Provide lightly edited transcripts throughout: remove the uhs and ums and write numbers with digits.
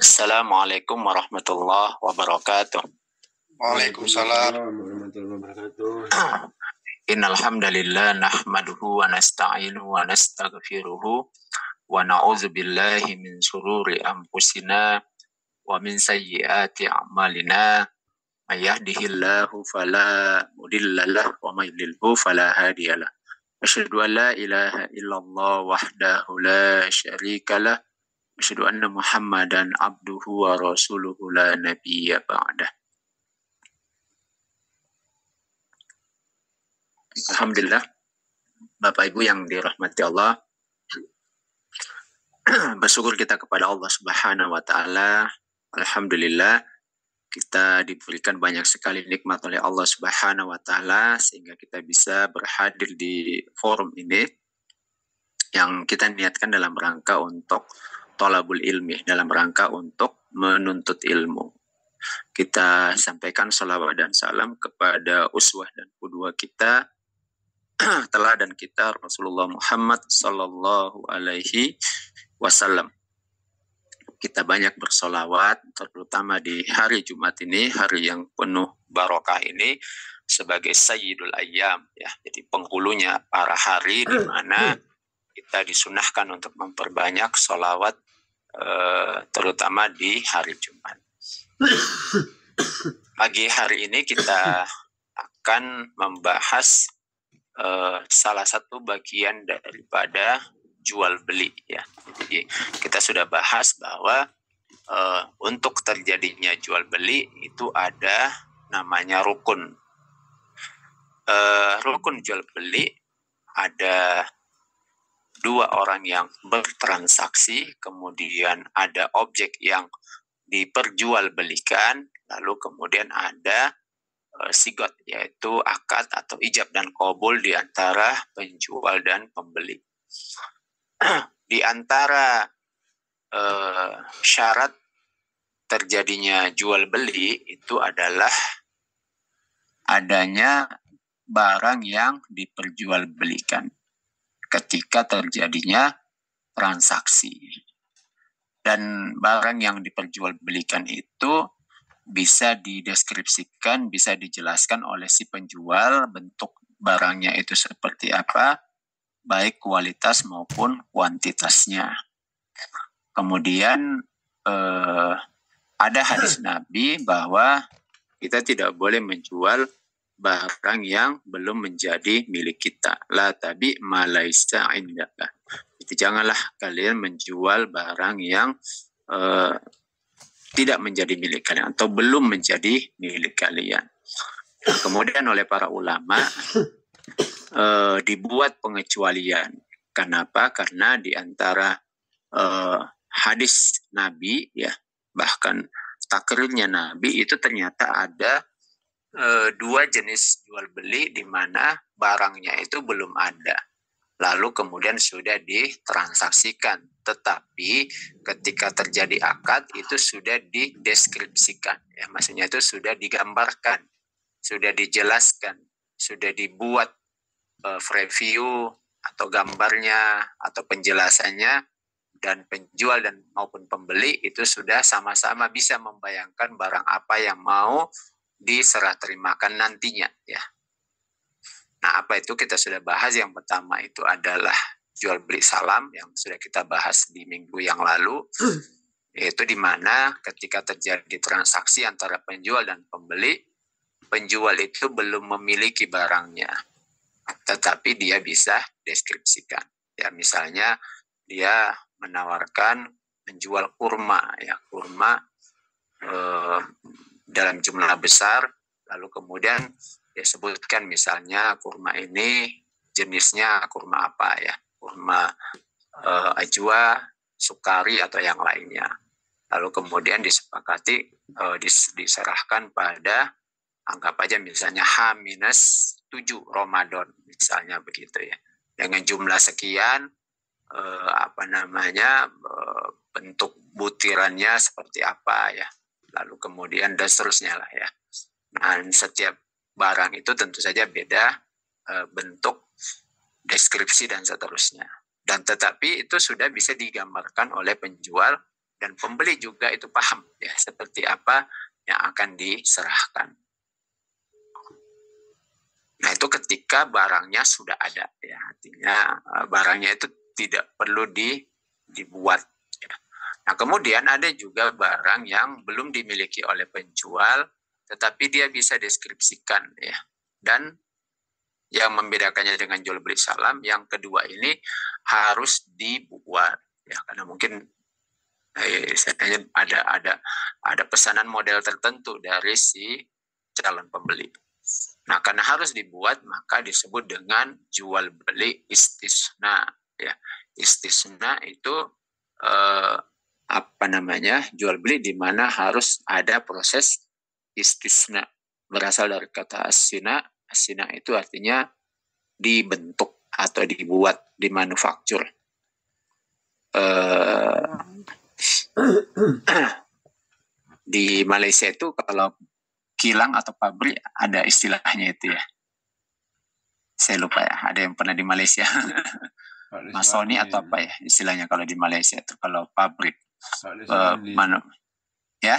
Assalamualaikum warahmatullahi wabarakatuh. Waalaikumsalam warahmatullahi wabarakatuh. Innal hamdalillah nahmaduhu wa nasta'inuhu wa nastaghfiruhu wa na'udzu billahi min shururi anfusina wa min sayyiati a'malina. May yahdihillahu fala mudilla lahu wa may yudlilhu fala hadiyalah. Asyhadu an la ilaha illallah wahdahu la syarika lah. Asyhadu anna Muhammadan abduhu wa rasuluhu la nabiyya ba'dah. Alhamdulillah, Bapak Ibu yang dirahmati Allah, bersyukur kita kepada Allah Subhanahu wa taala. Alhamdulillah, kita diberikan banyak sekali nikmat oleh Allah Subhanahu wa taala sehingga kita bisa berhadir di forum ini yang kita niatkan dalam rangka untuk thalabul ilmi, dalam rangka untuk menuntut ilmu. Kita sampaikan salawat dan salam kepada uswah dan qudwah kita, teladan kita Rasulullah Muhammad sallallahu alaihi wasallam. Kita banyak bersolawat, terutama di hari Jumat ini, hari yang penuh barokah ini, sebagai Sayyidul Ayyam, ya. Jadi penghulunya para hari di mana kita disunahkan untuk memperbanyak solawat, terutama di hari Jumat. Pagi hari ini kita akan membahas salah satu bagian daripada jual beli, ya. Jadi kita sudah bahas bahwa untuk terjadinya jual beli itu ada namanya rukun. Rukun jual beli ada dua orang yang bertransaksi, kemudian ada objek yang diperjualbelikan, lalu kemudian ada sigot, yaitu akad atau ijab dan qabul di antara penjual dan pembeli. Di antara syarat terjadinya jual beli itu adalah adanya barang yang diperjualbelikan ketika terjadinya transaksi. Dan barang yang diperjualbelikan itu bisa dideskripsikan, bisa dijelaskan oleh si penjual bentuk barangnya itu seperti apa, baik kualitas maupun kuantitasnya. Kemudian ada hadis Nabi bahwa kita tidak boleh menjual barang yang belum menjadi milik kita. La tabi ma laisa indaka. Jadi janganlah kalian menjual barang yang tidak menjadi milik kalian atau belum menjadi milik kalian. Kemudian oleh para ulama dibuat pengecualian. Kenapa? Karena di antara hadis Nabi, ya, bahkan takrirnya Nabi itu ternyata ada dua jenis jual beli di mana barangnya itu belum ada, lalu kemudian sudah ditransaksikan, tetapi ketika terjadi akad itu sudah dideskripsikan, ya, maksudnya itu sudah digambarkan, sudah dijelaskan, sudah dibuat review atau gambarnya atau penjelasannya, dan penjual dan maupun pembeli itu sudah sama-sama bisa membayangkan barang apa yang mau diserah terimakan nantinya, ya. Nah, apa itu kita sudah bahas. Yang pertama itu adalah jual beli salam yang sudah kita bahas di minggu yang lalu, yaitu di mana ketika terjadi transaksi antara penjual dan pembeli, penjual itu belum memiliki barangnya, tetapi dia bisa deskripsikan. Ya, misalnya dia menawarkan menjual kurma, ya, kurma dalam jumlah besar, lalu kemudian dia sebutkan misalnya kurma ini jenisnya kurma apa, ya, kurma ajwa, sukari atau yang lainnya. Lalu kemudian disepakati diserahkan pada, anggap aja misalnya H-7 Ramadan misalnya begitu, ya, dengan jumlah sekian, bentuk butirannya seperti apa, ya, lalu kemudian dan seterusnya lah, ya. Nah, setiap barang itu tentu saja beda bentuk, deskripsi dan seterusnya. Dan tetapi itu sudah bisa digambarkan oleh penjual dan pembeli juga itu paham ya seperti apa yang akan diserahkan. Nah, itu ketika barangnya sudah ada ya, artinya barangnya itu tidak perlu dibuat ya. Nah, kemudian ada juga barang yang belum dimiliki oleh penjual tetapi dia bisa deskripsikan ya. Dan yang membedakannya dengan jual beli salam yang kedua ini harus dibuat ya, karena mungkin ada pesanan model tertentu dari si calon pembeli. Nah, karena harus dibuat maka disebut dengan jual beli istisna ya. Istisna itu jual beli di mana harus ada proses istisna, berasal dari kata asina. Asina itu artinya dibentuk atau dibuat, dimanufaktur. Di Malaysia itu kalau kilang atau pabrik ada istilahnya itu ya. Saya lupa ya, ada yang pernah di Malaysia. Masoni atau apa ya istilahnya kalau di Malaysia itu kalau pabrik. Ya?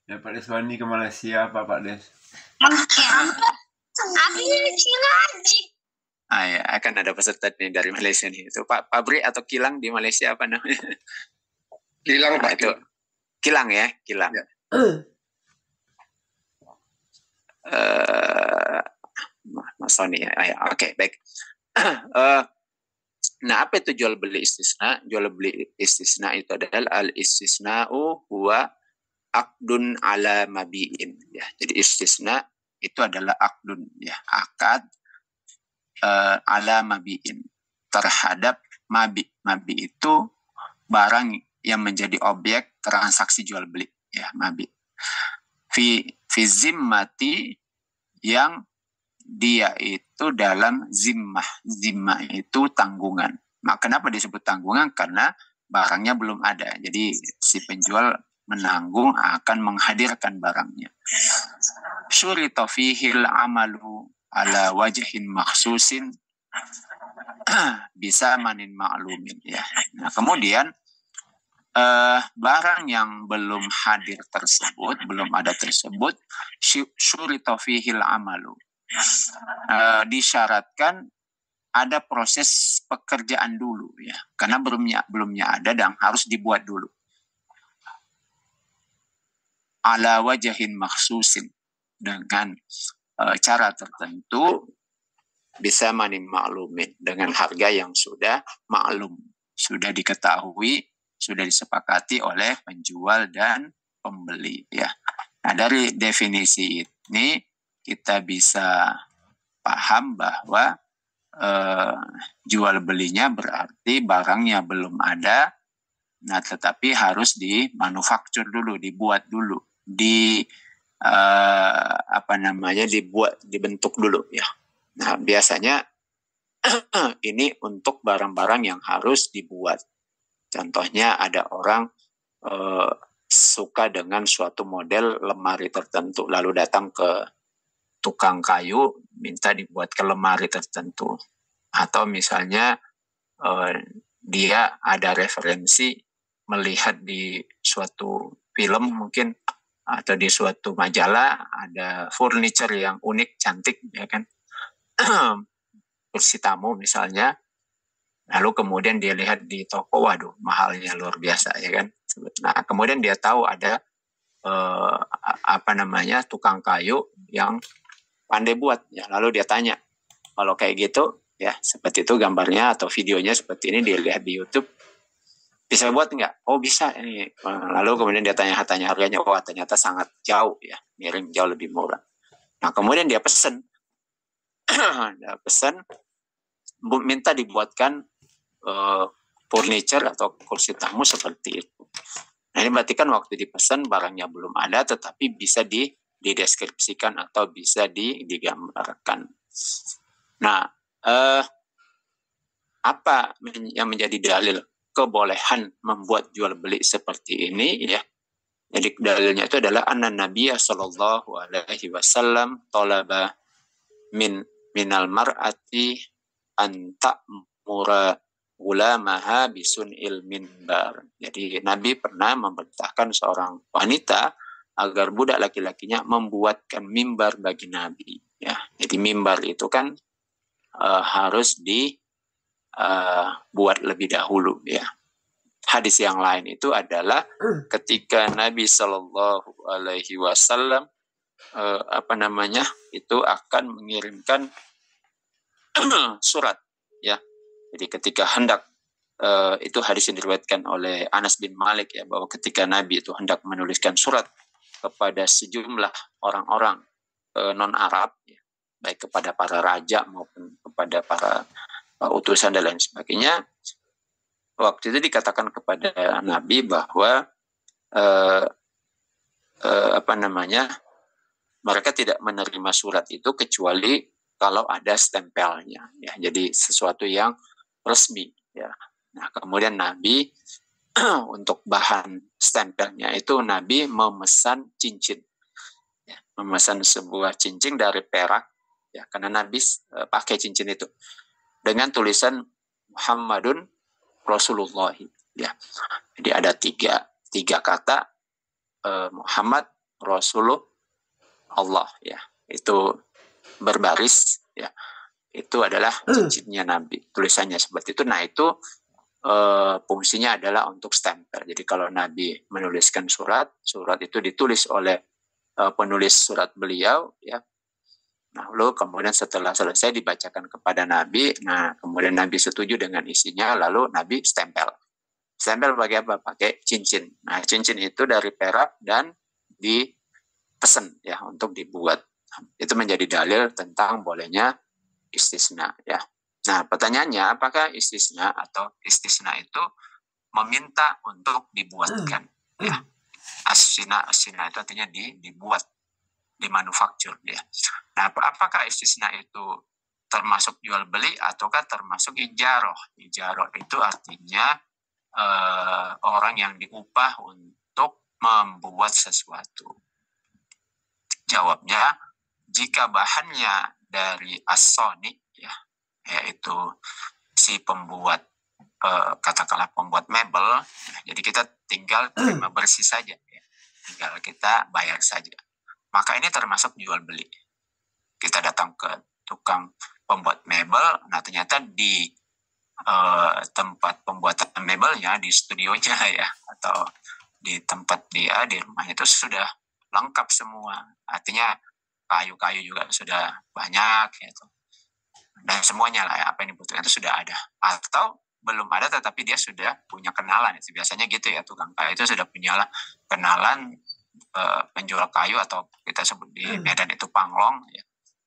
Ya Pak Deswani ke Malaysia apa Pak Des? Ya, akan ada peserta nih dari Malaysia nih. Itu Pak, pabrik atau kilang di Malaysia apa namanya? Kilang Pak itu. Kilang ya, kilang. Ya. Sony ya. Oke, baik. Nah, apa itu jual beli istisna? Jual beli istisna itu adalah al-istisna'u huwa aqdun ala mabi'in ya. Jadi istisna itu adalah aqdun ya, akad ala mabi'in terhadap mabi. Mabi itu barang yang menjadi objek transaksi jual beli ya, mabi. Fi zimmati yang dia itu dalam zimmah. Zimmah itu tanggungan. Nah, kenapa disebut tanggungan? Karena barangnya belum ada. Jadi si penjual menanggung akan menghadirkan barangnya. Syurita fihil amalu ala wajhin makhsusin bisa manin ma'lumin ya. Nah, kemudian barang yang belum hadir tersebut, belum ada tersebut, syurita fihil amalu. Disyaratkan ada proses pekerjaan dulu ya, karena belumnya ada dan harus dibuat dulu. Ala wajahin makhsusin, dengan cara tertentu, bisa manim maklumin, dengan harga yang sudah maklum, sudah diketahui, sudah disepakati oleh penjual dan pembeli ya. Nah, dari definisi ini kita bisa paham bahwa jual belinya berarti barangnya belum ada, nah tetapi harus dimanufaktur dulu, dibuat dulu, dibuat, dibentuk dulu ya. Nah, biasanya ini untuk barang-barang yang harus dibuat. Contohnya ada orang suka dengan suatu model lemari tertentu, lalu datang ke tukang kayu minta dibuatkan lemari tertentu. Atau misalnya dia ada referensi melihat di suatu film mungkin atau di suatu majalah ada furniture yang unik, cantik ya kan. Kursi tamu misalnya. Lalu kemudian dia lihat di toko, waduh mahalnya luar biasa ya kan. Nah, kemudian dia tahu ada tukang kayu yang pandai buat ya, lalu dia tanya, kalau kayak gitu ya seperti itu gambarnya atau videonya seperti ini, dia lihat di YouTube, bisa buat nggak? Oh bisa ini. Lalu kemudian dia tanya harganya, oh ternyata sangat jauh ya, miring jauh lebih murah. Nah, kemudian dia pesen minta dibuatkan furniture atau kursi tamu seperti itu. Nah, ini berarti kan waktu dipesan barangnya belum ada, tetapi bisa dideskripsikan atau bisa digambarkan. Nah, apa yang menjadi dalil kebolehan membuat jual beli seperti ini ya? Jadi dalilnya itu adalah anna Nabiya sallallahu alaihi wasallam talaba minal mar'ati an ta'mura ulamaha bisun'il minbar. Jadi Nabi pernah memerintahkan seorang wanita agar budak laki-lakinya membuatkan mimbar bagi Nabi. Ya, jadi mimbar itu kan harus dibuat lebih dahulu. Ya, hadis yang lain itu adalah ketika Nabi Shallallahu Alaihi Wasallam itu akan mengirimkan surat. Ya, jadi ketika hendak itu hadis yang diriwayatkan oleh Anas bin Malik ya, bahwa ketika Nabi itu hendak menuliskan surat kepada sejumlah orang-orang non-Arab, ya, baik kepada para raja maupun kepada para utusan dan lain sebagainya, waktu itu dikatakan kepada Nabi bahwa mereka tidak menerima surat itu kecuali kalau ada stempelnya, ya, jadi sesuatu yang resmi, ya. Nah, kemudian Nabi untuk bahan stempelnya itu Nabi memesan cincin, ya, memesan sebuah cincin dari perak, ya, karena Nabi pakai cincin itu dengan tulisan Muhammadun Rasulullah, ya. Jadi ada tiga kata Muhammad Rasulullah, ya, itu berbaris, ya, itu adalah cincinnya Nabi, tulisannya seperti itu. Nah, itu fungsinya adalah untuk stempel. Jadi kalau Nabi menuliskan surat itu ditulis oleh penulis surat beliau, ya. Nah, lalu kemudian setelah selesai dibacakan kepada Nabi, nah kemudian Nabi setuju dengan isinya, lalu Nabi stempel. Stempel pakai apa? Pakai cincin. Nah, cincin itu dari perak dan dipesan, ya, untuk dibuat. Itu menjadi dalil tentang bolehnya istisna, ya. Nah, pertanyaannya, apakah istisna atau istisna itu meminta untuk dibuatkan, ya. Asina itu artinya dibuat, dimanufaktur, ya. Nah, apakah istisna itu termasuk jual beli ataukah termasuk ijaroh? Ijaroh itu artinya orang yang diupah untuk membuat sesuatu. Jawabnya, jika bahannya dari as-soni, ya, yaitu si pembuat, katakanlah pembuat mebel, ya, jadi kita tinggal terima bersih saja, ya, tinggal kita bayar saja, maka ini termasuk jual beli. Kita datang ke tukang pembuat mebel, nah ternyata di tempat pembuatan mebelnya, di studionya, ya, atau di tempat dia di rumahnya itu sudah lengkap semua, artinya kayu-kayu juga sudah banyak, gitu. Dan semuanya lah, ya, apa yang dibutuhkan itu sudah ada, atau belum ada tetapi dia sudah punya kenalan. Itu biasanya gitu, ya, tukang kayu itu sudah punya kenalan penjual kayu, atau kita sebut di Medan itu panglong, ya,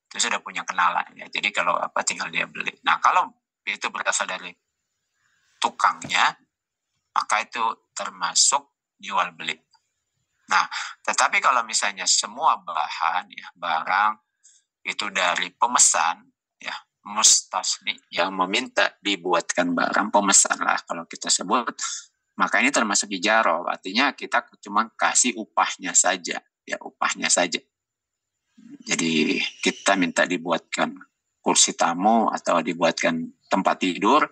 itu sudah punya kenalan, ya. Jadi kalau apa tinggal dia beli. Nah, kalau itu berasal dari tukangnya, maka itu termasuk jual beli. Nah, tetapi kalau misalnya semua bahan, ya, barang itu dari pemesan, ya, mustasni, yang meminta dibuatkan barang, pemesan lah kalau kita sebut, maka ini termasuk ijaroh, artinya kita cuma kasih upahnya saja, ya, upahnya saja. Jadi kita minta dibuatkan kursi tamu atau dibuatkan tempat tidur,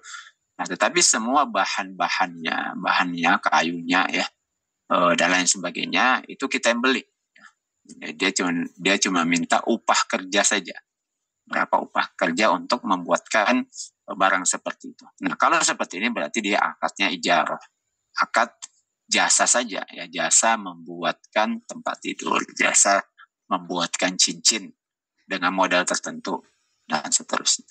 nah tetapi semua bahannya kayunya, ya, dan lain sebagainya itu kita yang beli. Dia cuma minta upah kerja saja, berapa upah kerja untuk membuatkan barang seperti itu. Nah, kalau seperti ini berarti dia akadnya ijarah, akad jasa saja, ya, jasa membuatkan tempat tidur, jasa membuatkan cincin dengan modal tertentu dan seterusnya.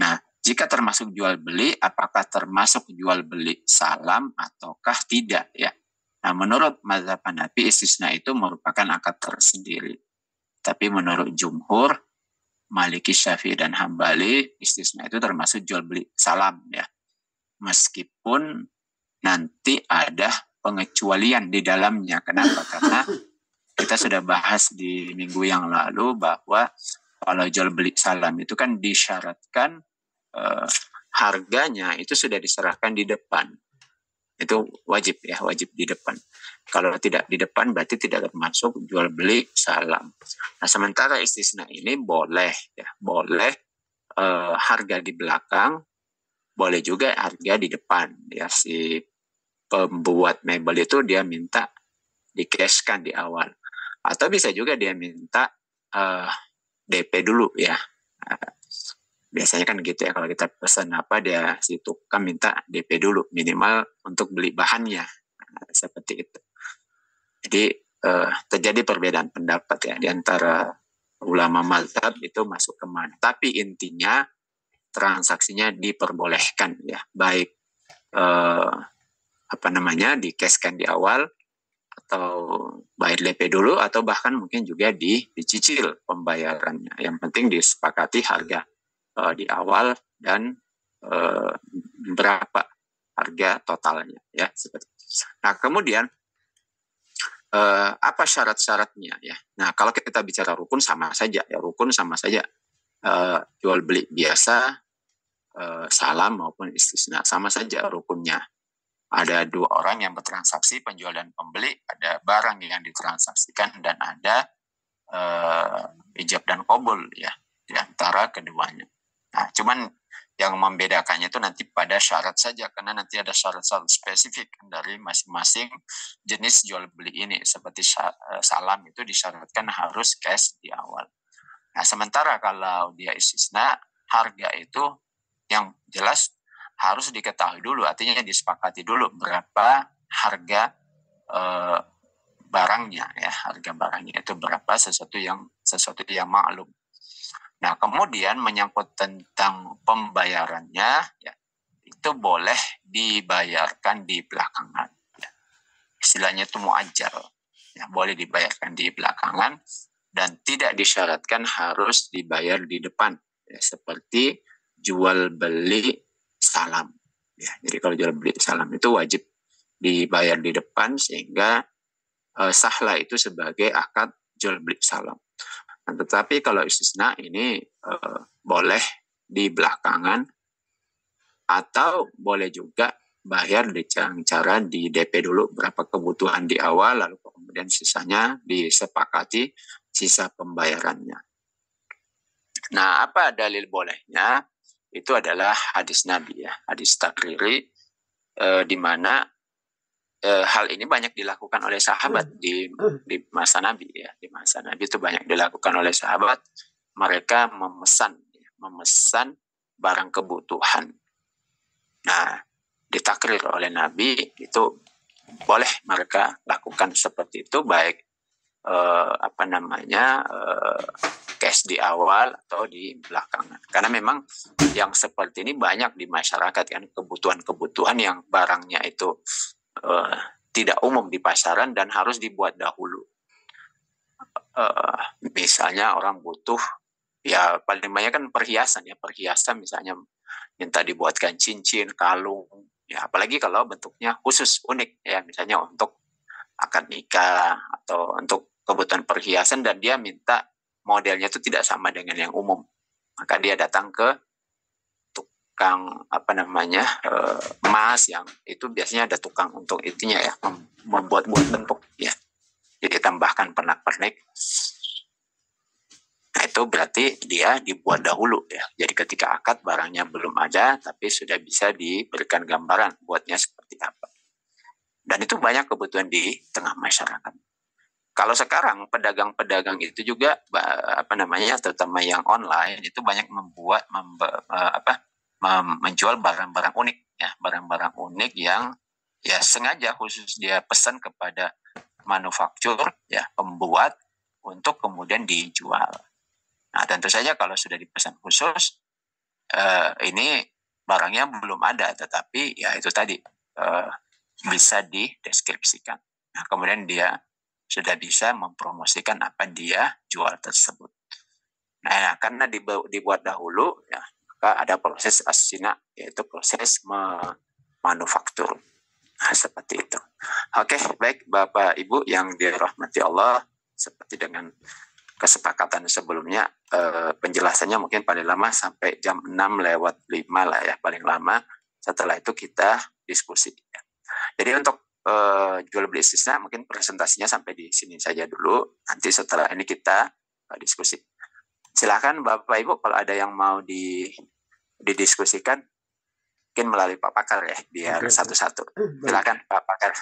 Nah, jika termasuk jual beli, apakah termasuk jual beli salam ataukah tidak, ya? Nah, menurut mazhab Hanafi, istisna itu merupakan akad tersendiri. Tapi menurut jumhur, Maliki, Syafi'i, dan Hambali, istisna itu termasuk jual beli salam, ya. Meskipun nanti ada pengecualian di dalamnya. Kenapa? Karena kita sudah bahas di minggu yang lalu bahwa kalau jual beli salam itu kan disyaratkan harganya itu sudah diserahkan di depan. Itu wajib, ya, wajib di depan. Kalau tidak di depan berarti tidak termasuk jual beli salam. Nah, sementara istisna ini boleh, ya, boleh harga di belakang, boleh juga harga di depan. Ya, si pembuat mebel itu dia minta di-cashkan di awal. Atau bisa juga dia minta DP dulu ya. Biasanya kan gitu ya, kalau kita pesan apa, dia si tukang minta DP dulu minimal untuk beli bahannya. Seperti itu. Jadi terjadi perbedaan pendapat ya di antara ulama mazhab itu masuk ke mana. Tapi intinya transaksinya diperbolehkan ya, baik di-cashkan di awal, atau bayar DP dulu, atau bahkan mungkin juga dicicil pembayarannya. Yang penting disepakati harga di awal dan berapa harga totalnya ya. Nah, kemudian apa syarat-syaratnya ya? Nah, kalau kita bicara rukun sama saja ya, jual beli biasa, salam maupun istisna sama saja rukunnya. Ada dua orang yang bertransaksi, penjual dan pembeli, ada barang yang ditransaksikan dan ada ijab dan qabul ya di antara keduanya. Nah, cuman yang membedakannya itu nanti pada syarat saja, karena nanti ada syarat-syarat spesifik dari masing-masing jenis jual beli ini. Seperti salam itu disyaratkan harus cash di awal. Nah, sementara kalau dia istisna, harga itu yang jelas harus diketahui dulu, artinya disepakati dulu berapa harga barangnya ya, harga barangnya itu berapa, sesuatu yang maklum. Nah, kemudian menyangkut tentang pembayarannya ya, itu boleh dibayarkan di belakangan ya. Istilahnya itu muajjal ya, boleh dibayarkan di belakangan dan tidak disyaratkan harus dibayar di depan ya, seperti jual beli salam ya. Jadi kalau jual beli salam itu wajib dibayar di depan, sehingga sahlah itu sebagai akad jual beli salam. Nah, tetapi kalau istisna ini boleh di belakangan, atau boleh juga bayar dengan cara di DP dulu berapa kebutuhan di awal, lalu kemudian sisanya disepakati sisa pembayarannya. Nah, apa dalil bolehnya? Itu adalah hadis Nabi ya, hadis takriri, di mana hal ini banyak dilakukan oleh sahabat di masa Nabi ya. Di masa Nabi itu banyak dilakukan oleh sahabat. Mereka memesan barang kebutuhan. Nah, ditakrir oleh Nabi itu boleh mereka lakukan seperti itu, baik cash di awal atau di belakangan. Karena memang yang seperti ini banyak di masyarakat kan, kebutuhan-kebutuhan yang barangnya itu tidak umum di pasaran dan harus dibuat dahulu. Misalnya orang butuh ya, paling banyak kan perhiasan misalnya minta dibuatkan cincin, kalung ya, apalagi kalau bentuknya khusus unik ya, misalnya untuk akad nikah atau untuk kebutuhan perhiasan, dan dia minta modelnya itu tidak sama dengan yang umum, maka dia datang ke tukang emas, yang itu biasanya ada tukang untuk intinya ya, membuat-buat bentuk ya, jadi tambahkan pernak-pernik. Nah, itu berarti dia dibuat dahulu ya, jadi ketika akad barangnya belum ada, tapi sudah bisa diberikan gambaran buatnya seperti apa. Dan itu banyak kebutuhan di tengah masyarakat. Kalau sekarang pedagang-pedagang itu juga terutama yang online itu banyak menjual barang-barang unik ya, barang-barang unik yang ya sengaja khusus dia pesan kepada manufaktur ya, pembuat, untuk kemudian dijual. Nah, tentu saja kalau sudah dipesan khusus, ini barangnya belum ada, tetapi ya itu tadi bisa dideskripsikan. Nah, kemudian dia sudah bisa mempromosikan apa dia jual tersebut. Nah, karena dibuat dahulu ya, maka ada proses asina, yaitu proses manufaktur. Nah, seperti itu. Oke, baik Bapak Ibu yang dirahmati Allah, seperti dengan kesepakatan sebelumnya, penjelasannya mungkin paling lama sampai jam 6:05 lah ya, paling lama. Setelah itu kita diskusi. Jadi untuk jual beli istisna mungkin presentasinya sampai di sini saja dulu. Nanti setelah ini kita diskusi. Silakan Bapak Ibu kalau ada yang mau didiskusikan. mungkin melalui Pak Pakar ya, biar Oke, satu-satu. baik. Silakan Pak Pakar.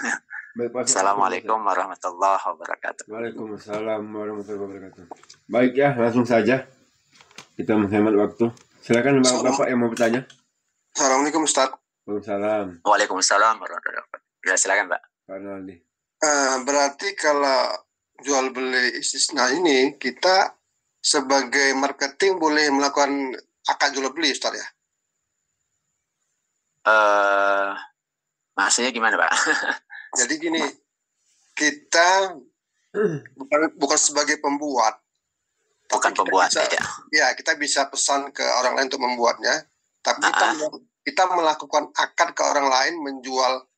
Baik, Pak. Assalamualaikum warahmatullahi wabarakatuh. Waalaikumsalam warahmatullahi wabarakatuh. Baik ya, langsung saja. Kita menghemat waktu. Silakan Bapak yang mau bertanya. Assalamualaikum Ustaz. Waalaikumsalam. Waalaikumsalam warahmatullahi wabarakatuh. Ya, silakan Pak. Pak Naldi. Berarti kalau jual beli istisna ini kita sebagai marketing boleh melakukan akad jual beli Ustaz ya? Maksudnya gimana Pak? Jadi gini, kita bukan sebagai pembuat. Bukan pembuat bisa, ya. Ya, kita bisa pesan ke orang lain untuk membuatnya. Tapi kita melakukan akad ke orang lain menjual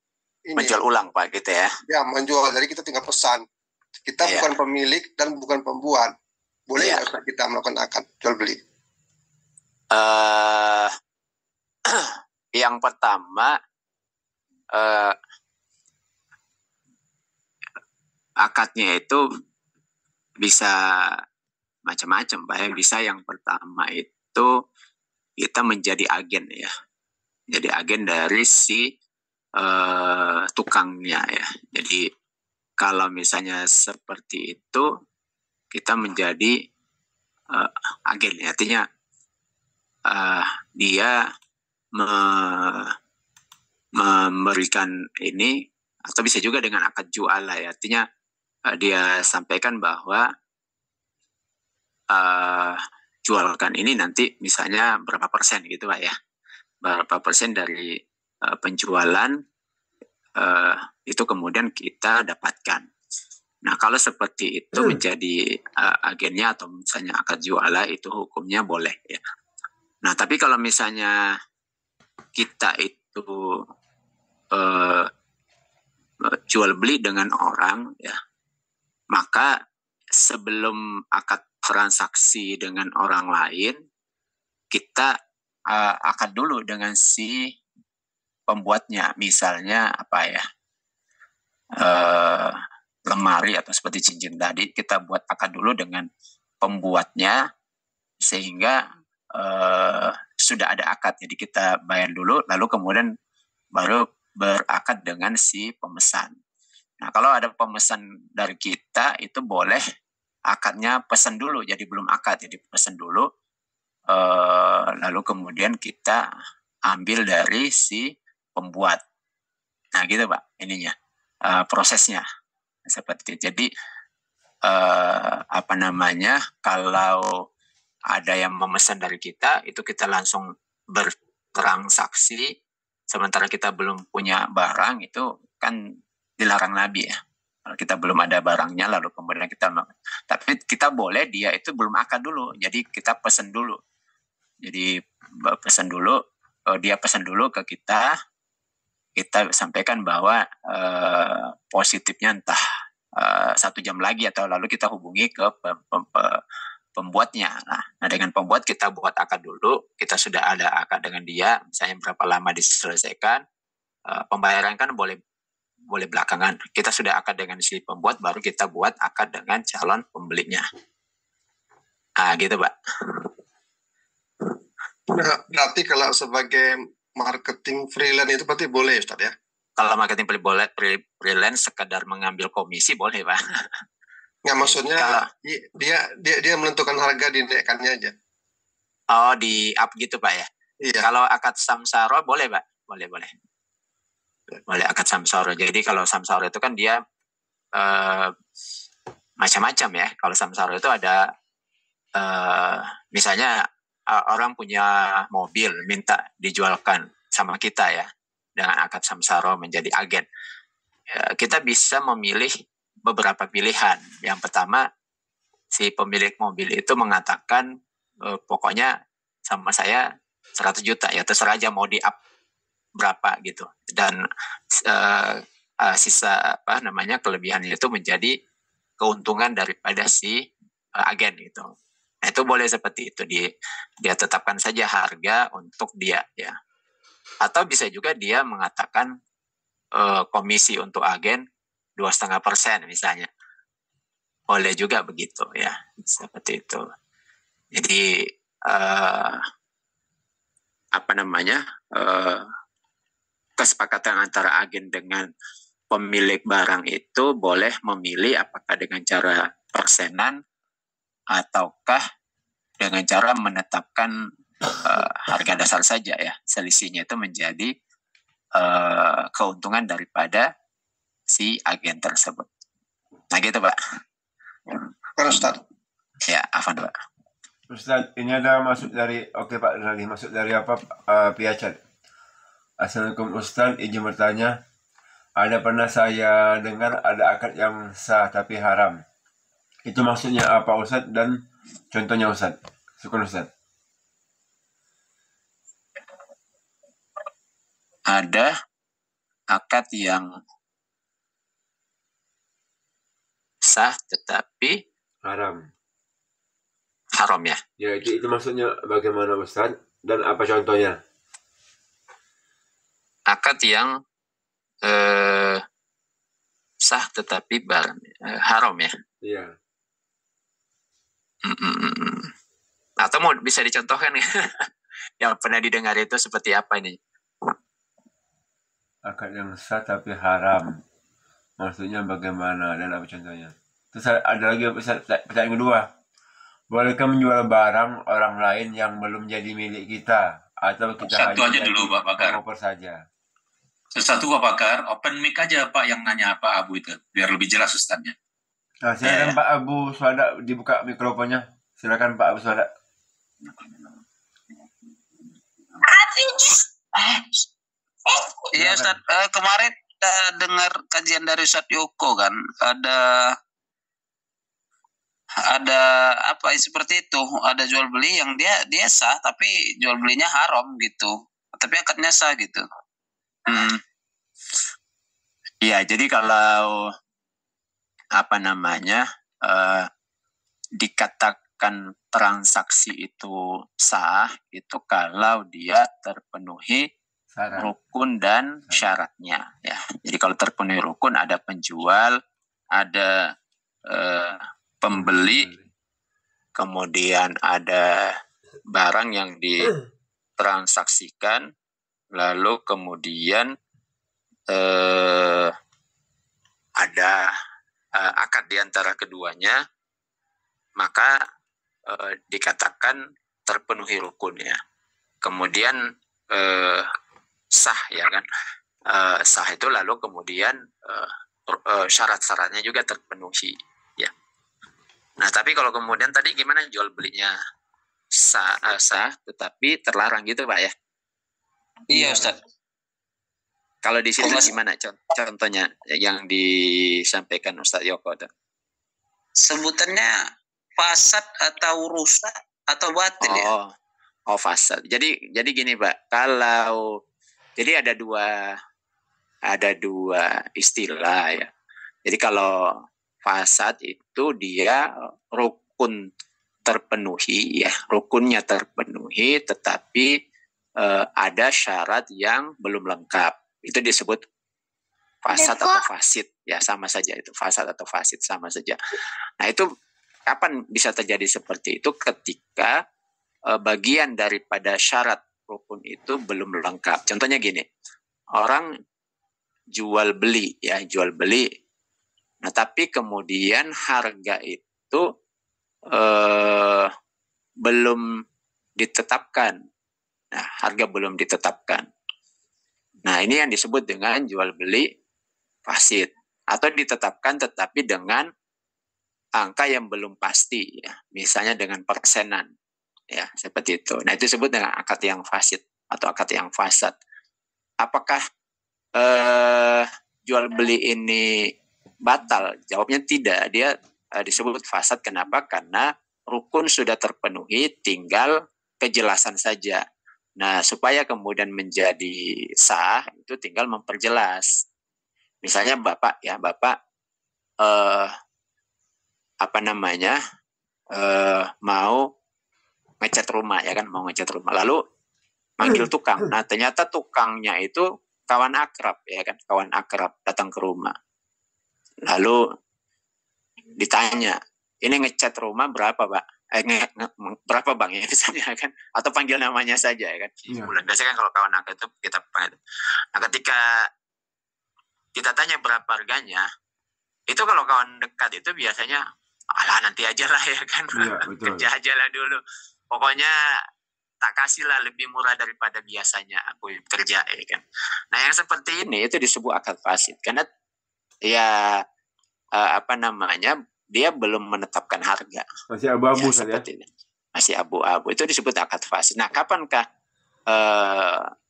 ini. Menjual ulang Pak gitu ya? Ya, menjual. Jadi kita tinggal pesan. Kita bukan pemilik dan bukan pembuat. Boleh nggak kita melakukan akad jual beli? Yang pertama, akadnya itu bisa macam-macam Pak ya. Bisa yang pertama itu kita menjadi agen ya. Jadi agen dari si tukangnya ya. Jadi kalau misalnya seperti itu, kita menjadi agen ya. Artinya dia memberikan ini, atau bisa juga dengan akad jualah ya. Artinya dia sampaikan bahwa jualkan ini nanti misalnya berapa persen gitu Pak ya. Berapa persen dari penjualan itu kemudian kita dapatkan. Nah kalau seperti itu menjadi agennya atau misalnya akad jualah, itu hukumnya boleh ya. Nah tapi kalau misalnya kita itu jual beli dengan orang ya, maka sebelum akad transaksi dengan orang lain, kita akad dulu dengan si pembuatnya. Misalnya apa ya, lemari atau seperti cincin tadi, kita buat akad dulu dengan pembuatnya sehingga sudah ada akad. Jadi kita bayar dulu, lalu kemudian baru berakad dengan si pemesan. Nah kalau ada pemesan dari kita, itu boleh akadnya pesan dulu, jadi belum akad, jadi pesan dulu, lalu kemudian kita ambil dari si pembuat. Nah gitu Pak ininya, prosesnya seperti itu. Jadi kalau ada yang memesan dari kita, itu kita langsung bertransaksi. Sementara kita belum punya barang, itu kan dilarang Nabi ya. Kalau kita belum ada barangnya, lalu kemudian tapi kita boleh dia itu belum akad dulu. Jadi kita pesan dulu. Jadi pesan dulu, dia pesan dulu ke kita sampaikan bahwa positifnya entah 1 jam lagi, atau lalu kita hubungi ke pembuatnya. Nah dengan pembuat kita buat akad dulu, kita sudah ada akad dengan dia, misalnya berapa lama diselesaikan, pembayaran kan boleh belakangan. Kita sudah akad dengan si pembuat, baru kita buat akad dengan calon pembelinya. Gitu Pak. Nah, berarti kalau sebagai marketing freelance itu berarti boleh Ustaz ya? Kalau marketing freelance sekedar mengambil komisi boleh Pak. Nggak, maksudnya kalau dia menentukan harga, dinaikkannya aja. Oh, di up gitu Pak ya? Iya. Kalau akad samsara boleh Pak? Boleh akad samsara. Jadi kalau samsara itu kan dia macam-macam ya. Kalau samsara itu ada misalnya orang punya mobil, minta dijualkan sama kita ya, dengan akad samsara menjadi agen. Kita bisa memilih beberapa pilihan. Yang pertama, si pemilik mobil itu mengatakan pokoknya sama saya 100 juta ya, terserah aja mau di up berapa gitu. Dan sisa kelebihannya itu menjadi keuntungan daripada si agen gitu. Nah, itu boleh seperti itu, dia tetapkan saja harga untuk dia ya. Atau bisa juga dia mengatakan komisi untuk agen 2,5% misalnya. Boleh juga begitu ya, seperti itu. Jadi kesepakatan antara agen dengan pemilik barang itu boleh memilih apakah dengan cara persenan ataukah dengan cara menetapkan harga dasar saja ya. Selisihnya itu menjadi keuntungan daripada si agen tersebut. Nah gitu Pak. Ustaz. Ya, Afan Pak. Ustaz, ini ada masuk dari, oke Pak Nali, masuk dari apa, via chat. Assalamualaikum Ustaz, izin bertanya. Ada pernah saya dengar ada akad yang sah tapi haram. Itu maksudnya apa Ustaz dan contohnya Ustaz? Syukur Ustaz. Ada akad yang sah tetapi Haram. haram ya. Ya, itu maksudnya bagaimana Ustaz dan apa contohnya? Akad yang sah tetapi haram ya. Iya. Atau mau bisa dicontohkan ya? Yang pernah didengar itu seperti apa ini? Akad yang sah tapi haram. Maksudnya bagaimana dan apa contohnya? Terus ada lagi pertanyaan kedua. Bolehkah menjual barang orang lain yang belum jadi milik kita? Atau kita satu aja dulu Pak Bakar. Promoper saja? Satu Pak Bakar, open mic aja Pak yang nanya Pak Abu itu, biar lebih jelas Ustaznya. Nah, silakan Pak Abu Suada dibuka mikrofonnya. Silakan Pak Abu Suada. Iya Ustaz, kemarin dengar kajian dari Ustaz Yoko kan, ada apa seperti itu, ada jual beli yang dia sah tapi jual belinya haram gitu, tapi akadnya sah gitu. Iya, jadi kalau dikatakan transaksi itu sah itu kalau dia terpenuhi rukun dan syaratnya ya. Jadi kalau terpenuhi rukun ada penjual, ada pembeli, kemudian ada barang yang ditransaksikan, lalu kemudian ada akad di antara keduanya, maka dikatakan terpenuhi rukun ya. Kemudian sah ya kan, sah itu lalu kemudian syarat-syaratnya juga terpenuhi ya. Nah tapi kalau kemudian tadi gimana jual belinya sah tetapi terlarang gitu Pak ya? Iya Ustaz. Kalau di situ gimana contohnya yang disampaikan Ustaz Yoko? Sebutannya fasad atau rusak atau batil ya? Oh fasad. Jadi gini Pak, jadi ada dua istilah ya. Jadi kalau fasad itu dia rukun terpenuhi ya, rukunnya terpenuhi tetapi ada syarat yang belum lengkap. Itu disebut fasad atau fasid ya, sama saja itu, fasad atau fasid sama saja. Nah itu kapan bisa terjadi seperti itu? Ketika bagian daripada syarat rukun itu belum lengkap. Contohnya gini, orang jual beli. Nah tapi kemudian harga itu belum ditetapkan. Nah harga belum ditetapkan. Nah ini yang disebut dengan jual beli fasid, atau ditetapkan tetapi dengan angka yang belum pasti ya, misalnya dengan persenan ya, seperti itu. Nah itu disebut dengan akad yang fasid atau akad yang fasad. Apakah jual beli ini batal? Jawabnya tidak. Dia disebut fasad. Kenapa? Karena rukun sudah terpenuhi, tinggal kejelasan saja. Nah, supaya kemudian menjadi sah itu tinggal memperjelas. Misalnya Bapak mau ngecat rumah ya kan, lalu manggil tukang. Nah, ternyata tukangnya itu kawan akrab ya kan, datang ke rumah. Lalu ditanya, ini ngecat rumah berapa Pak? berapa bang ya misalnya kan, atau panggil namanya saja ya kan. Bulan biasanya kan kalau kawan angkat itu kita panggil. Nah ketika kita tanya berapa harganya, itu kalau kawan dekat itu biasanya alah nanti aja lah ya kan, kerja aja lah dulu, pokoknya tak kasih lah lebih murah daripada biasanya aku kerja ya kan. Nah yang seperti ini itu disebut akad fasid karena ya dia belum menetapkan harga. Masih abu-abu ya, seperti ini. Masih abu-abu. Itu disebut akad fasid. Nah, kapankah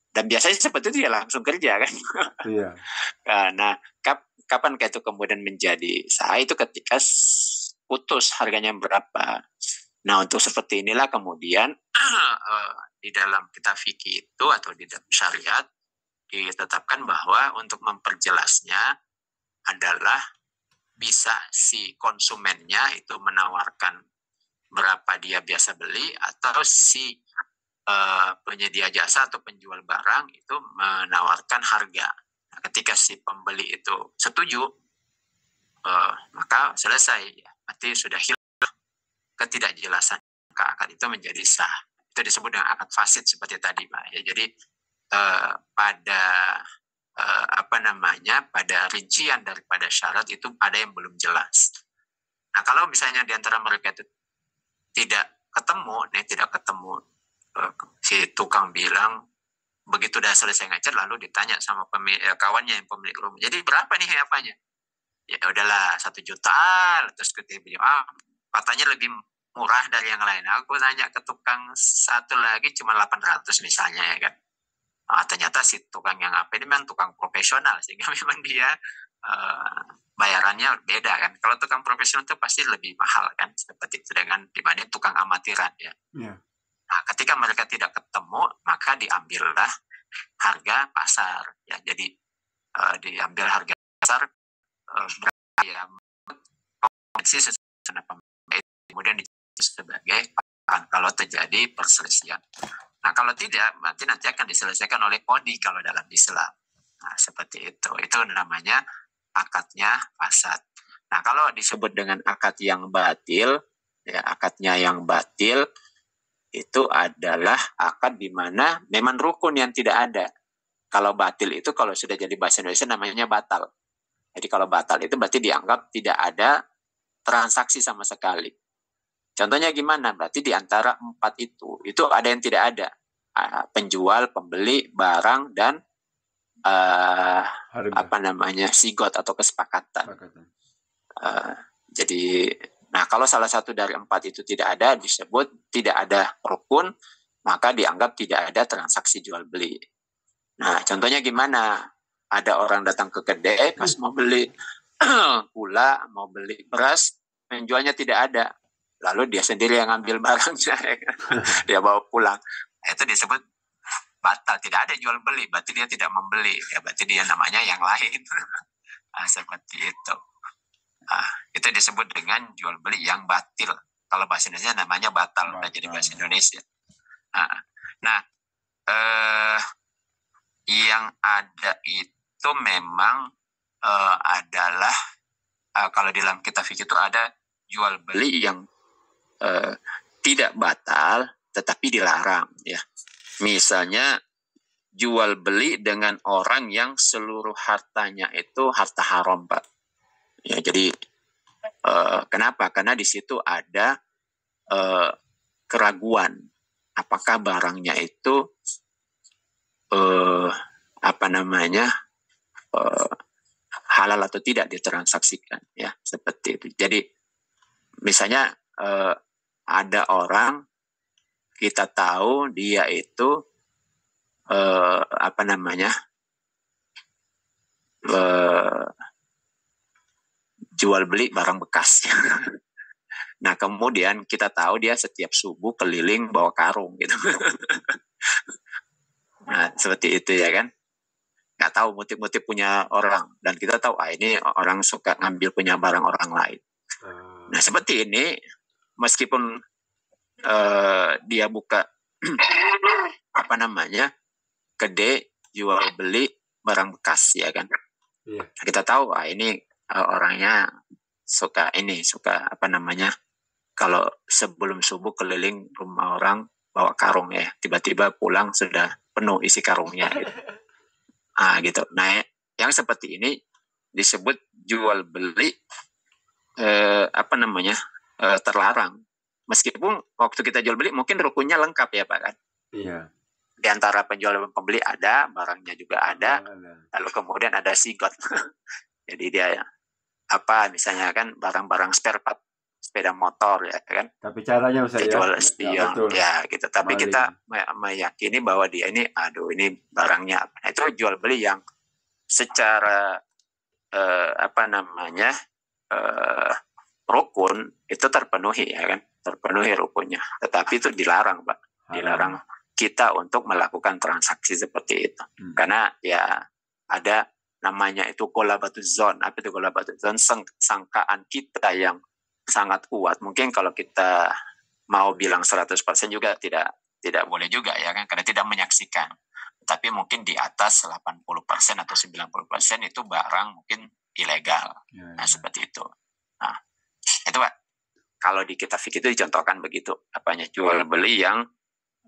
dan biasanya seperti itu dia langsung kerja kan? Iya. Nah, kapankah itu kemudian menjadi sah? Itu ketika putus harganya berapa. Nah, untuk seperti inilah kemudian di dalam kitab fikih itu atau di dalam syariat ditetapkan bahwa untuk memperjelasnya adalah bisa si konsumennya itu menawarkan berapa dia biasa beli atau si penyedia jasa atau penjual barang itu menawarkan harga. Nah, ketika si pembeli itu setuju, maka selesai. Berarti sudah hilang ketidakjelasan. Maka akad itu menjadi sah. Itu disebut dengan akad fasid seperti tadi, Pak. Ya, jadi pada pada rincian daripada syarat itu ada yang belum jelas. Nah kalau misalnya di antara mereka itu tidak ketemu, si tukang bilang begitu udah selesai ngecat lalu ditanya sama kawannya yang pemilik rumah, jadi berapa nih apanya? Ya udahlah 1 juta, terus ketika katanya lebih murah dari yang lain. Aku tanya ke tukang satu lagi cuma 800 misalnya ya kan. Ternyata si tukang yang ini memang tukang profesional sehingga memang dia bayarannya beda kan. Kalau tukang profesional itu pasti lebih mahal kan, seperti itu dengan dibanding tukang amatiran ya. Yeah. Nah, ketika mereka tidak ketemu maka diambillah harga pasar ya. Jadi diambil harga pasar yang kemudian sebagai kalau terjadi perselisihan. Nah kalau tidak, berarti nanti akan diselesaikan oleh qadhi kalau dalam Islam. Nah seperti itu. Itu namanya akadnya fasad. Nah kalau disebut dengan akad yang batil, ya akadnya yang batil itu adalah akad di mana memang rukun yang tidak ada. Kalau batil itu kalau sudah jadi bahasa Indonesia namanya batal. Jadi kalau batal itu berarti dianggap tidak ada transaksi sama sekali. Contohnya gimana? Berarti di antara 4 itu ada yang tidak ada. Penjual, pembeli, barang, dan sigot atau kesepakatan. Jadi, nah kalau salah satu dari 4 itu tidak ada, disebut tidak ada rukun, maka dianggap tidak ada transaksi jual beli. Nah, contohnya gimana? Ada orang datang ke kedai, pas mau beli gula, mau beli beras, penjualnya tidak ada. Lalu dia sendiri yang ambil barangnya, dia bawa pulang. Itu disebut batal, tidak ada jual beli, berarti dia tidak membeli, ya berarti dia namanya yang lain. Seperti itu. Itu disebut dengan jual beli yang batil. Kalau bahasa Indonesia namanya batal, jadi bahasa Indonesia. Yang ada itu memang adalah kalau di dalam kitab fikih itu ada jual beli yang tidak batal tetapi dilarang ya. Misalnya jual beli dengan orang yang seluruh hartanya itu harta haram, Pak. Ya, jadi kenapa? Karena di situ ada keraguan apakah barangnya itu halal atau tidak ditransaksikan ya, seperti itu. Jadi misalnya ada orang kita tahu dia itu jual beli barang bekas. Nah kemudian kita tahu dia setiap subuh keliling bawa karung gitu. Nah seperti itu ya kan. Nggak tahu motif-motif punya orang, dan kita tahu ini orang suka ngambil punya barang orang lain. Nah seperti ini, meskipun dia buka kedai jual beli barang bekas ya kan, kita tahu ini orangnya suka kalau sebelum subuh keliling rumah orang bawa karung ya, tiba-tiba pulang sudah penuh isi karungnya gitu. Gitu. Nah, yang seperti ini disebut jual beli terlarang. Meskipun waktu kita jual beli mungkin rukunnya lengkap ya Pak kan. Iya. Di antara penjual dan pembeli ada, barangnya juga ada, lalu kemudian ada sigot. Jadi dia misalnya kan barang-barang spare part sepeda motor ya kan. Tapi caranya Ustaz ya. Jual spion ya gitu. Tapi Maling. kita meyakini bahwa dia ini barangnya itu jual beli yang secara rukun itu terpenuhi ya kan, terpenuhi rukunnya. Tetapi itu dilarang Pak, dilarang kita untuk melakukan transaksi seperti itu. Karena ya ada namanya itu golabatuz zon. Apa itu golabatuz zon? Sangkaan kita yang sangat kuat. Mungkin kalau kita mau bilang 100% juga tidak boleh juga ya kan, karena tidak menyaksikan. Tapi mungkin di atas 80% atau 90% itu barang mungkin ilegal. Nah, seperti itu. Nah, itu Pak. Kalau di kitab fikih itu dicontohkan begitu. Jual beli yang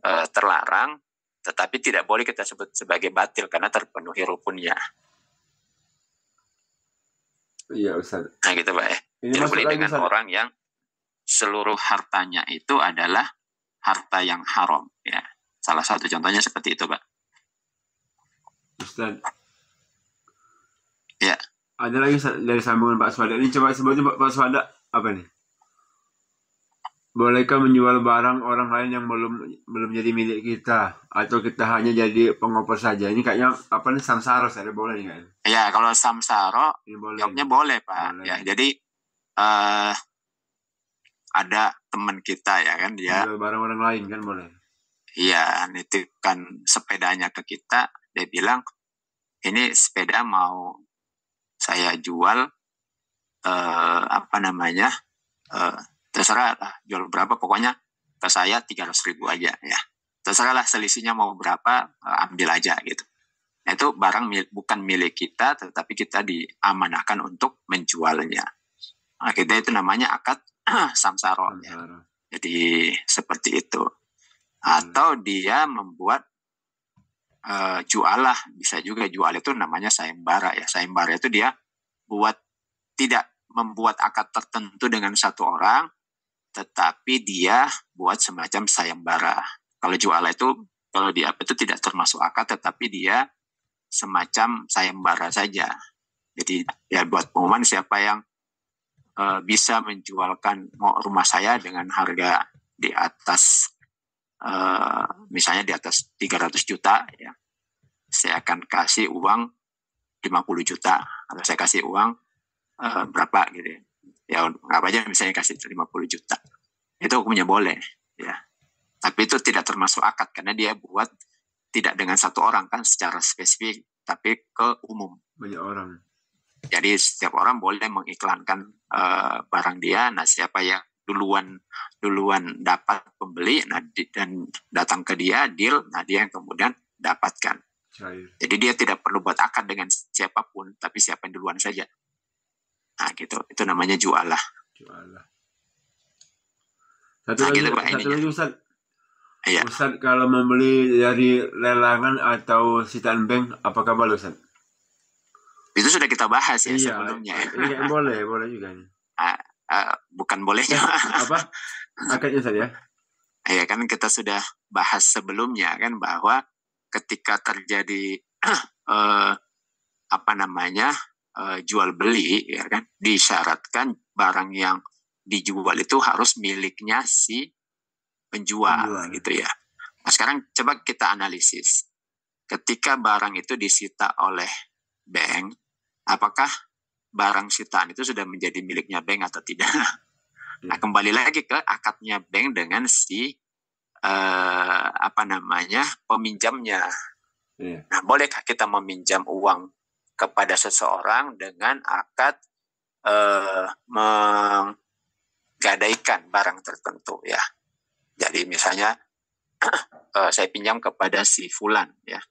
terlarang, tetapi tidak boleh kita sebut sebagai batil karena terpenuhi rukunnya. Iya Ustaz. Nah gitu Pak ya. Jual beli dengan Ustaz, orang yang seluruh hartanya itu adalah harta yang haram. Ya, salah satu contohnya seperti itu Pak. Ustaz. Ya. Ada lagi dari sambungan Pak Swada. Ini coba sebutnya Pak Swada apa nih? Bolehkah menjual barang orang lain yang belum jadi milik kita, atau kita hanya jadi pengopor saja? Ini kayaknya samsara, saya boleh nih kan? Ya, kalau samsara jawabnya boleh Pak. Boleh. Ya, jadi ada teman kita ya kan, dia menjual barang orang lain kan boleh. Iya, nitipkan sepedanya ke kita, dia bilang ini sepeda mau saya jual terserah lah jual berapa, pokoknya ke saya 300.000 aja ya. Terserah lah selisihnya mau berapa, ambil aja gitu. Nah, itu barang bukan milik kita, tetapi kita diamanahkan untuk menjualnya. Nah, kita itu namanya akad samsara. Ya. Jadi seperti itu. Atau dia membuat jualah, bisa juga jual itu namanya sayembara ya. Sayembara itu dia tidak membuat akad tertentu dengan satu orang, tetapi dia buat semacam sayembara. Kalau jualah itu, kalau dia itu tidak termasuk akad, tetapi dia semacam sayembara saja. Jadi ya buat pengumuman siapa yang bisa menjualkan rumah saya dengan harga di atas misalnya di atas 300 juta ya, saya akan kasih uang 50 juta, atau saya kasih uang berapa gitu ya, apa aja misalnya kasih 50 juta, itu hukumnya boleh ya. Tapi itu tidak termasuk akad karena dia buat tidak dengan satu orang kan secara spesifik, tapi ke umum banyak orang. Jadi setiap orang boleh mengiklankan barang dia. Nah, siapa yang duluan dapat pembeli, dan datang ke dia deal, nah dia yang kemudian dapatkan. Jadi dia tidak perlu buat akad dengan siapapun, tapi siapa yang duluan saja. Nah gitu, itu namanya jualah. Satu lagi Ustaz. Iya. Ustaz, kalau membeli dari lelangan atau sitaan bank, apakah boleh Ustaz? Itu sudah kita bahas ya sebelumnya. Iya, boleh juga nih. Bukan bolehnya. Apa? Akadnya Ustaz ya? Iya kan kita sudah bahas sebelumnya kan bahwa ketika terjadi jual beli ya kan, disyaratkan barang yang dijual itu harus miliknya si penjual gitu ya. Nah, sekarang coba kita analisis. Ketika barang itu disita oleh bank, apakah barang sitaan itu sudah menjadi miliknya bank atau tidak? Nah, kembali lagi ke akadnya bank dengan si peminjamnya. Nah, bolehkah kita meminjam uang kepada seseorang dengan akad menggadaikan barang tertentu ya. Jadi misalnya saya pinjam kepada si Fulan ya,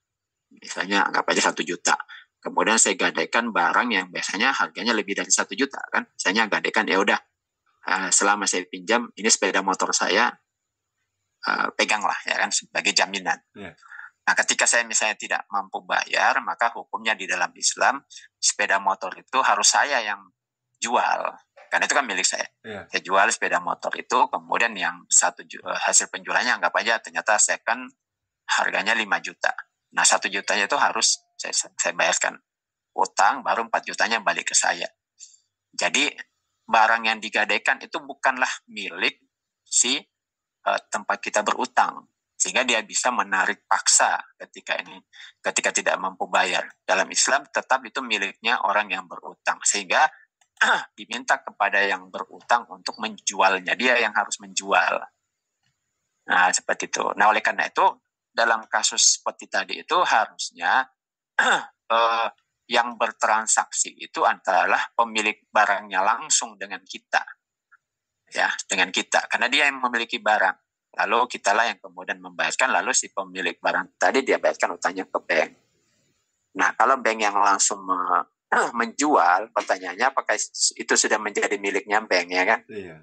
misalnya anggap aja 1 juta. Kemudian saya gadaikan barang yang biasanya harganya lebih dari 1 juta kan. Misalnya gadaikan ya udah selama saya pinjam, ini sepeda motor saya, peganglah ya kan sebagai jaminan. Yeah. Nah, ketika saya misalnya tidak mampu bayar, maka hukumnya di dalam Islam, sepeda motor itu harus saya yang jual. Karena itu kan milik saya. Yeah. Saya jual sepeda motor itu, kemudian yang hasil penjualannya anggap aja ternyata second harganya 5 juta. Nah, 1 jutanya itu harus saya bayarkan utang, baru 4 jutanya balik ke saya. Jadi, barang yang digadaikan itu bukanlah milik si tempat kita berutang. Sehingga dia bisa menarik paksa ketika tidak mampu bayar. Dalam Islam tetap itu miliknya orang yang berutang. Sehingga diminta kepada yang berutang untuk menjualnya. Dia yang harus menjual. Nah, seperti itu. Nah, oleh karena itu, dalam kasus seperti tadi itu harusnya yang bertransaksi itu adalah pemilik barangnya langsung dengan kita. Ya, dengan kita. Karena dia yang memiliki barang. Lalu kitalah yang kemudian membayarkan, lalu si pemilik barang tadi dia bayarkan utangnya ke bank. Nah, kalau bank yang langsung menjual, pertanyaannya apakah itu sudah menjadi miliknya bank, ya kan? Iya.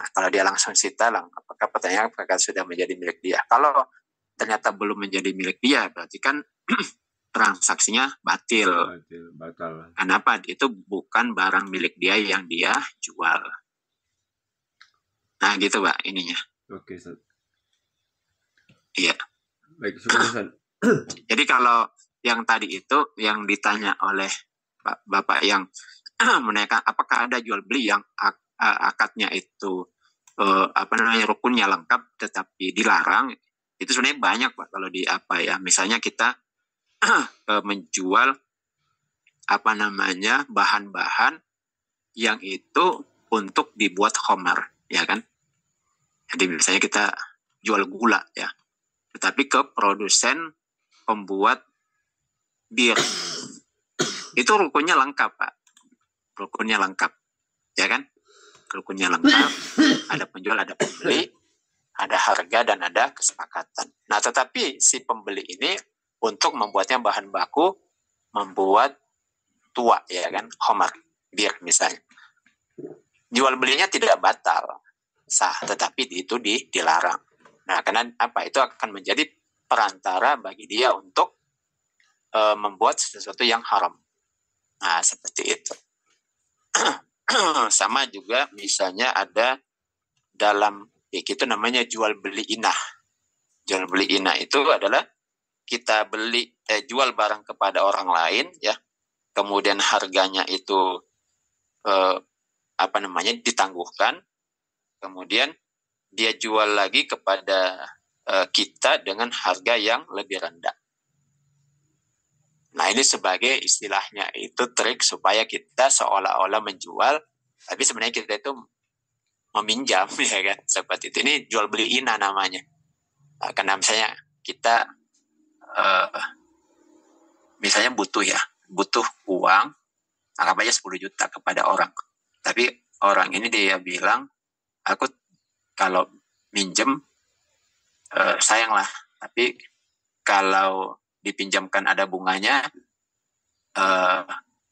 Kalau dia langsung sita, apakah pertanyaan apakah sudah menjadi milik dia? Kalau ternyata belum menjadi milik dia, berarti kan transaksinya batal. Kenapa? Itu bukan barang milik dia yang dia jual. Nah, gitu Pak, ininya. Oke, Ustaz. Iya. Baik, syukur, Ustaz. Jadi kalau yang tadi itu yang ditanya oleh Bapak yang menanyakan apakah ada jual beli yang akadnya itu rukunnya lengkap tetapi dilarang, itu sebenarnya banyak Pak kalau di misalnya kita menjual bahan-bahan yang itu untuk dibuat khamar, ya kan? Jadi misalnya kita jual gula ya, tetapi ke produsen pembuat bir. Itu rukunnya lengkap Pak. Rukunnya lengkap. Ya kan? Rukunnya lengkap. Ada penjual, ada pembeli, ada harga dan ada kesepakatan. Nah, tetapi si pembeli ini untuk membuatnya bahan baku membuat tua ya kan, khamar, bir misalnya. Jual belinya tidak batal. Sah, tetapi itu dilarang. Nah, karena itu akan menjadi perantara bagi dia untuk membuat sesuatu yang haram. Nah, seperti itu. Sama juga misalnya ada dalam itu namanya jual beli inah. Jual beli inah itu adalah kita jual barang kepada orang lain ya. Kemudian harganya itu ditangguhkan. Kemudian dia jual lagi kepada kita dengan harga yang lebih rendah. Nah, ini sebagai istilahnya itu trik supaya kita seolah-olah menjual, tapi sebenarnya kita itu meminjam, ya kan? Seperti itu. Ini jual beli inah namanya. Karena misalnya kita misalnya butuh uang, anggap aja 10 juta kepada orang. Tapi orang ini dia bilang, aku kalau minjem sayanglah, tapi kalau dipinjamkan ada bunganya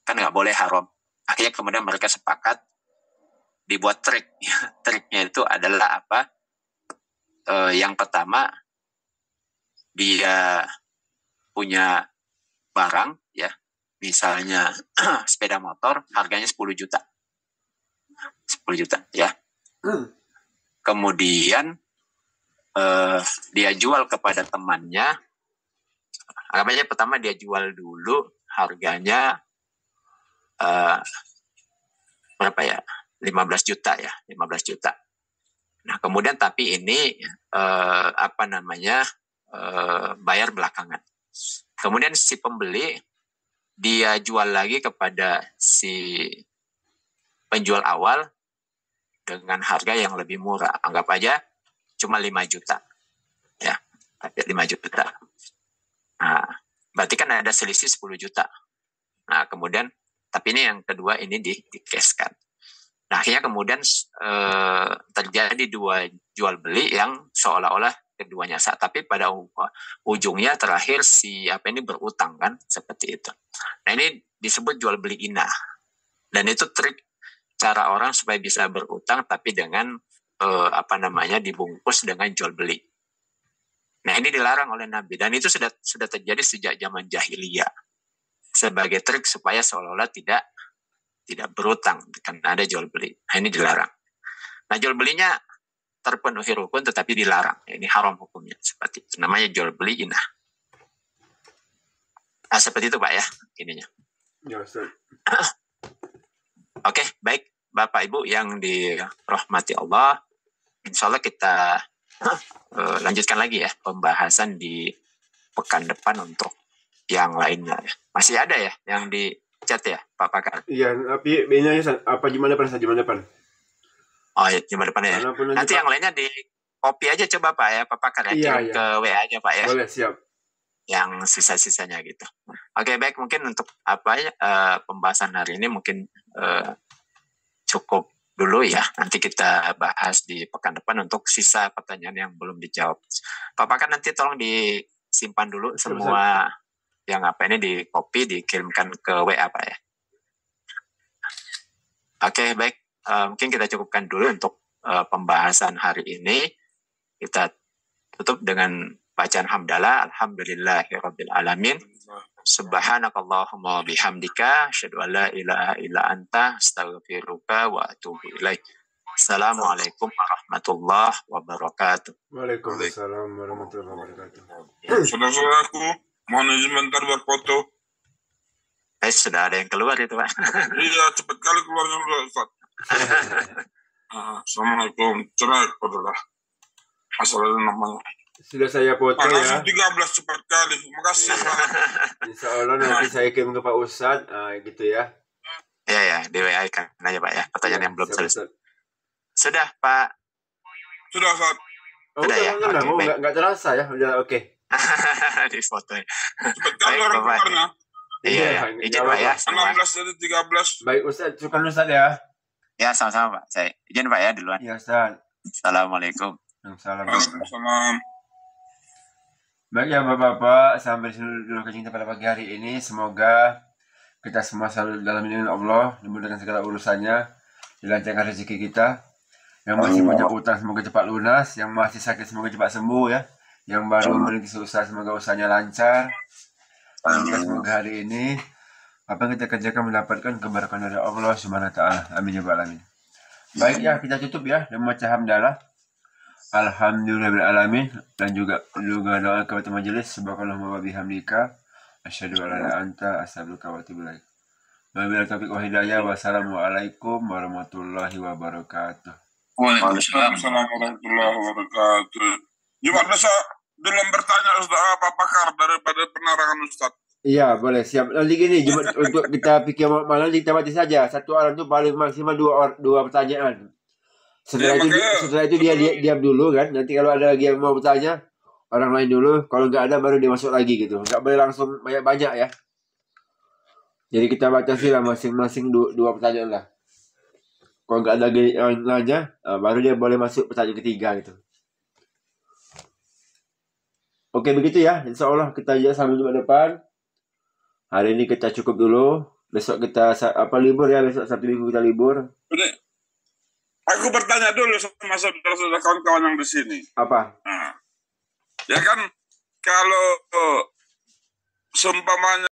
kan nggak boleh haram. Akhirnya kemudian mereka sepakat dibuat trik. Triknya itu adalah yang pertama, dia punya barang ya, misalnya sepeda motor harganya 10 juta ya. Kemudian dia jual kepada temannya. Anggap aja pertama dia jual dulu harganya berapa ya? 15 juta ya, 15 juta. Nah, kemudian tapi ini bayar belakangan. Kemudian si pembeli dia jual lagi kepada si penjual awal dengan harga yang lebih murah. Anggap aja cuma 5 juta. Ya, 5 juta. Nah, berarti kan ada selisih 10 juta. Nah, kemudian, tapi ini yang kedua ini di-cashkan. Nah, akhirnya kemudian terjadi dua jual beli yang seolah-olah keduanya sah. Tapi pada ujungnya terakhir ini berutang kan, seperti itu. Nah, ini disebut jual beli inah. Dan itu trik cara orang supaya bisa berutang tapi dengan dibungkus dengan jual beli. Nah, ini dilarang oleh Nabi dan itu sudah terjadi sejak zaman jahiliyah sebagai trik supaya seolah-olah tidak berutang karena ada jual beli. Nah, ini dilarang. Nah, jual belinya terpenuhi rukun tetapi dilarang. Ini haram hukumnya seperti itu. Namanya jual beli inah. Nah, seperti itu Pak ya ininya. Ya, Ustaz. Oke, baik Bapak Ibu yang dirahmati Allah. Insya Allah kita lanjutkan lagi ya pembahasan di pekan depan untuk yang lainnya ya. Masih ada ya yang di chat ya Pak Pakar? Iya, tapi bedanya apa gimana depan? Oh ya, gimana depan ya? Nanti yang lainnya di copy aja coba Pak ya, Pak Pakar ya, kirim ke WA aja Pak ya. Boleh, siap. Yang sisa-sisanya gitu. Oke, baik, mungkin untuk pembahasan hari ini mungkin cukup dulu ya. Nanti kita bahas di pekan depan untuk sisa pertanyaan yang belum dijawab. Pak Pakar nanti tolong disimpan dulu semua yang di copy dikirimkan ke WA Pak ya. Oke, baik. Mungkin kita cukupkan dulu untuk pembahasan hari ini. Kita tutup dengan bacaan hamdalah. Alhamdulillahirabbil alamin. Subhanakallahumma bihamdika asyhadu an la ilaha illa anta astaghfiruka wa atubu ilaik. Assalamualaikum warahmatullahi wabarakatuh. Waalaikumsalam warahmatullahi wabarakatuh. Saudara-saudaraku, mohon izin bentar berfoto. Sudah ada yang keluar itu Pak. Iya, cepat kali keluarnya Ustaz. Assalamualaikum. Cerai adalah masalah namanya. Sudah saya foto ya. 13 cepat kali. Makasih. Insya Allah nanti saya kirim ke Pak Ustadz, gitu ya. Ya, di WA kan aja Pak ya. Pertanyaan yang belum selesai. Sudah Pak. Sudah Ustaz. Sudah ya. Nggak terasa ya. Udah oke. Di foto. Cepat kali orang keluarnya. Iya. Izin Pak ya. 16 dari 13. Baik Ustadz, syukur Ustadz ya. Ya, sama-sama Pak. Saya izin Pak ya duluan. Ya Ustadz. Assalamualaikum. Waalaikumsalam. Baik ya Bapak-Bapak, sampai sini dulu kajian kita pada pagi hari ini. Semoga kita semua selalu dalam lindungan Allah, dimudahkan segala urusannya, dilancarkan rezeki kita. Yang masih punya utang semoga cepat lunas, yang masih sakit semoga cepat sembuh ya. Yang baru merintis usaha semoga usahanya lancar. Semoga hari ini apa yang kita kerjakan mendapatkan keberkahan dari Allah Subhanahu wa taala. Amin ya rabbal alamin. Baik ya, kita tutup ya dengan membaca hamdalah. Alhamdulillahirabbil alamin dan juga doa kepada majelis subhanallah wa bihamdika asyhadu an la ilaha illa anta astaghfiruka wa atubu ilaik. Wabillahi taufiq wal hidayah. Wassalamualaikum warahmatullahi wabarakatuh. Waalaikumsalam warahmatullahi wabarakatuh. Cuma bisa belum bertanya Ustaz Pak Pakar daripada penerangan Ustaz. Iya, boleh, siap. Nanti gini, untuk kita pikir malam kita baca saja. Satu orang itu paling maksimal dua pertanyaan. Setelah itu dia diam dulu kan. Nanti kalau ada lagi yang mau bertanya, orang lain dulu. Kalau nggak ada baru dia masuk lagi gitu. Nggak boleh langsung banyak-banyak ya. Jadi kita baca sih lah masing-masing dua pertanyaan lah. Kalau nggak ada yang lainnya, baru dia boleh masuk pertanyaan ketiga gitu. Oke begitu ya. Insya Allah kita aja sampai Jumat depan. Hari ini kita cukup dulu. Besok kita libur ya. Besok Sabtu Minggu kita libur. Udah. Aku bertanya dulu sama saudara-saudara kawan-kawan yang di sini. Apa? Ya kan, kalau seumpamanya